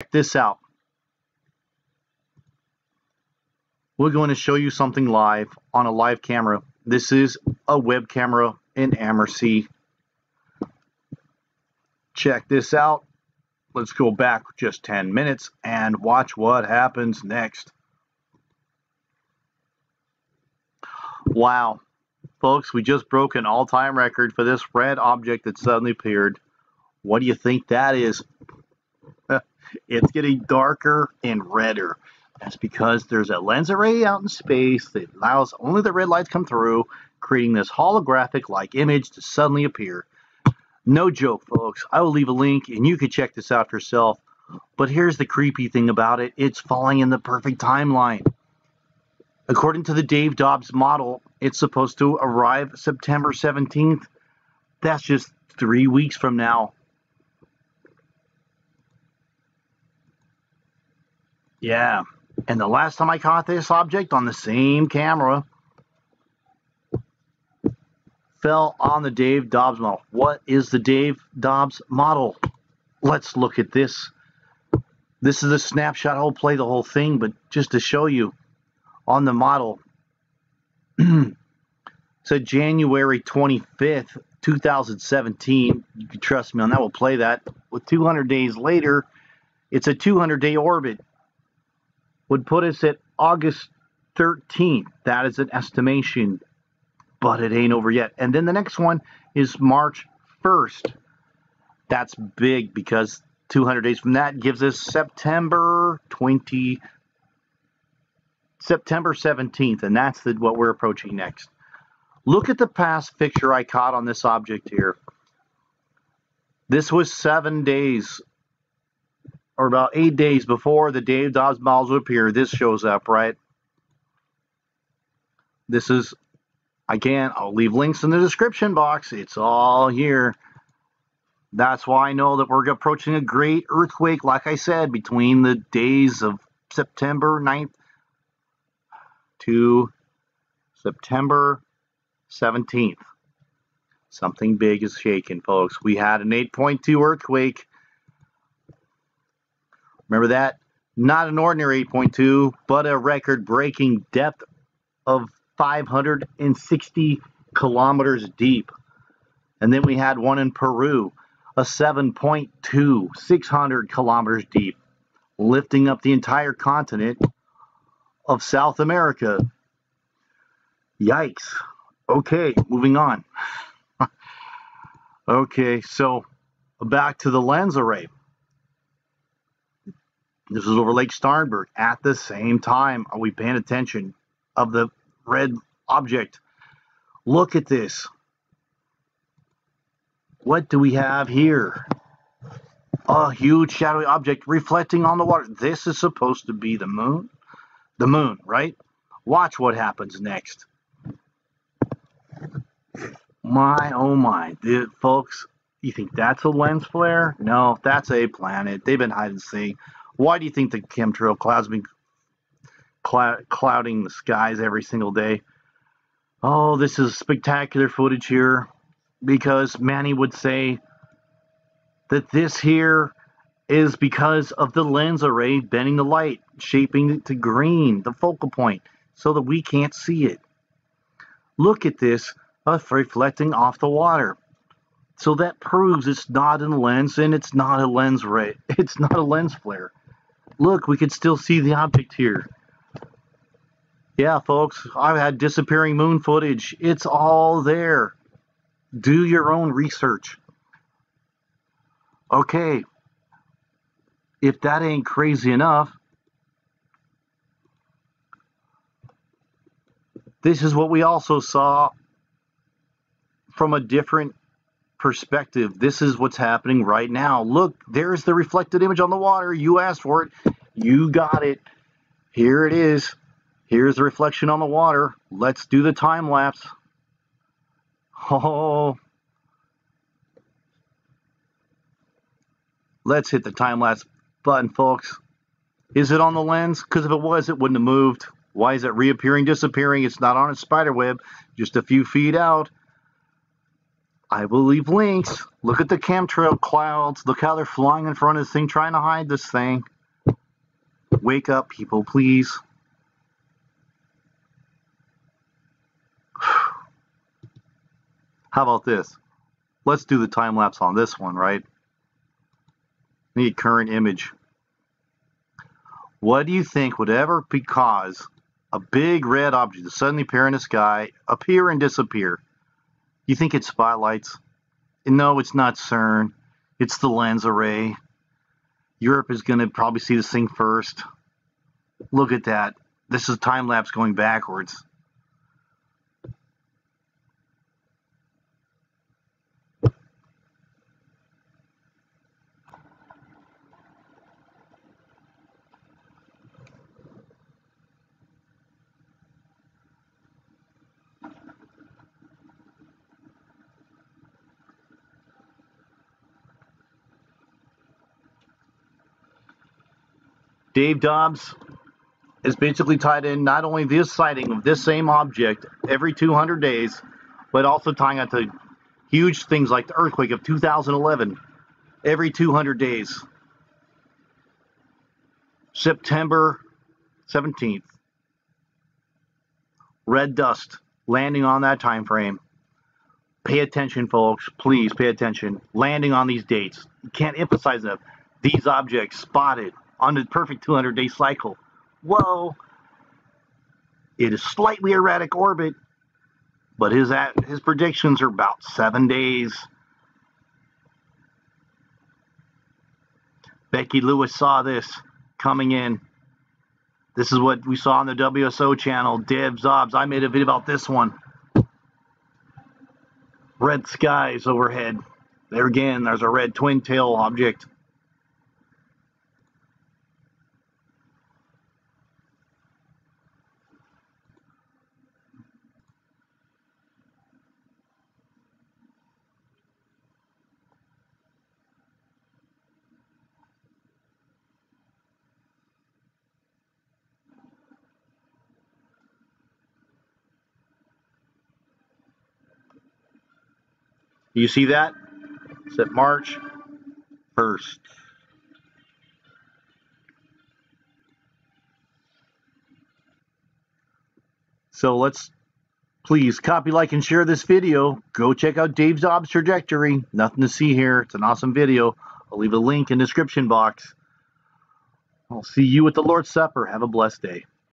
Check this out. We're going to show you something live on a live camera. This is a web camera in Ammersee. Check this out. Let's go back just 10 minutes and watch what happens next. Wow. Folks, we just broke an all-time record for this red object that suddenly appeared. What do you think that is? It's getting darker and redder. That's because there's a lens array out in space that allows only the red lights come through, creating this holographic-like image to suddenly appear. No joke, folks. I will leave a link, and you can check this out for yourself. But here's the creepy thing about it. It's falling in the perfect timeline. According to the Dave Dobbs model, it's supposed to arrive September 17th. That's just 3 weeks from now. Yeah. And the last time I caught this object on the same camera fell on the Dave Dobbs model. What is the Dave Dobbs model? Let's look at this. This is a snapshot. I'll play the whole thing, but just to show you on the model. So January 25th, 2017. You can trust me on that. We'll play that. With 200 days later, it's a 200-day orbit. Would put us at August 13th. That is an estimation, but it ain't over yet. And then the next one is March 1st. That's big because 200 days from that gives us September 17th, and that's what we're approaching next. Look at the past picture I caught on this object here. This was 7 days, or about 8 days before the Dave Dobbs models would appear. This shows up, right? This is, again, I'll leave links in the description box. It's all here. That's why I know that we're approaching a great earthquake, like I said, between the days of September 9th to September 17th. Something big is shaking, folks. We had an 8.2 earthquake. Remember that? Not an ordinary 8.2, but a record-breaking depth of 560 kilometers deep. And then we had one in Peru, a 7.2, 600 kilometers deep, lifting up the entire continent of South America. Yikes. Okay, moving on. Okay, so back to the lens array. This is over Lake Starnberg at the same time. Are we paying attention of the red object? Look at this. What do we have here? A huge shadowy object reflecting on the water. This is supposed to be the moon. The moon, right? Watch what happens next. My, oh my. Folks, you think that's a lens flare? No, that's a planet. They've been hide and seek. Why do you think the chemtrail clouds been clouding the skies every single day? Oh, this is spectacular footage here, because Manny would say that this here is because of the lens array bending the light, shaping it to green, the focal point, so that we can't see it. Look at this, reflecting off the water. So that proves it's not a lens, and it's not a lens ray. It's not a lens flare. Look, we can still see the object here. Yeah, folks, I've had disappearing moon footage. It's all there. Do your own research. Okay. If that ain't crazy enough, this is what we also saw from a different perspective. This is what's happening right now. Look, there's the reflected image on the water. You asked for it. You got it. Here it is. Here's the reflection on the water. Let's do the time lapse. Oh. Let's hit the time lapse button, folks. Is it on the lens? Because if it was, it wouldn't have moved. Why is it reappearing, disappearing? It's not on its spider web, just a few feet out. I will leave links. Look at the chemtrail clouds. Look how they're flying in front of this thing, trying to hide this thing. Wake up, people, please. How about this? Let's do the time lapse on this one, right? Need current image. What do you think would ever cause a big red object to suddenly appear in the sky, appear and disappear? You think it's spotlights? No, it's not CERN. It's the lens array. Europe is going to probably see this thing first. Look at that. This is time lapse going backwards. Dave Dobbs is basically tied in not only this sighting of this same object every 200 days, but also tying out to huge things like the earthquake of 2011 every 200 days. September 17th. Red dust landing on that time frame. Pay attention, folks. Please pay attention. Landing on these dates. You can't emphasize enough. These objects spotted on the perfect 200-day cycle. Whoa. It is slightly erratic orbit, but his predictions are about 7 days. Becky Lewis saw this coming in. This is what we saw on the WSO channel. Dave Dobbs. I made a video about this one. Red skies overhead. There again, there's a red twin tail object. You see that? It's at March 1st. So let's please copy, like, and share this video. Go check out Dave Dobbs' trajectory. Nothing to see here. It's an awesome video. I'll leave a link in the description box. I'll see you at the Lord's Supper. Have a blessed day.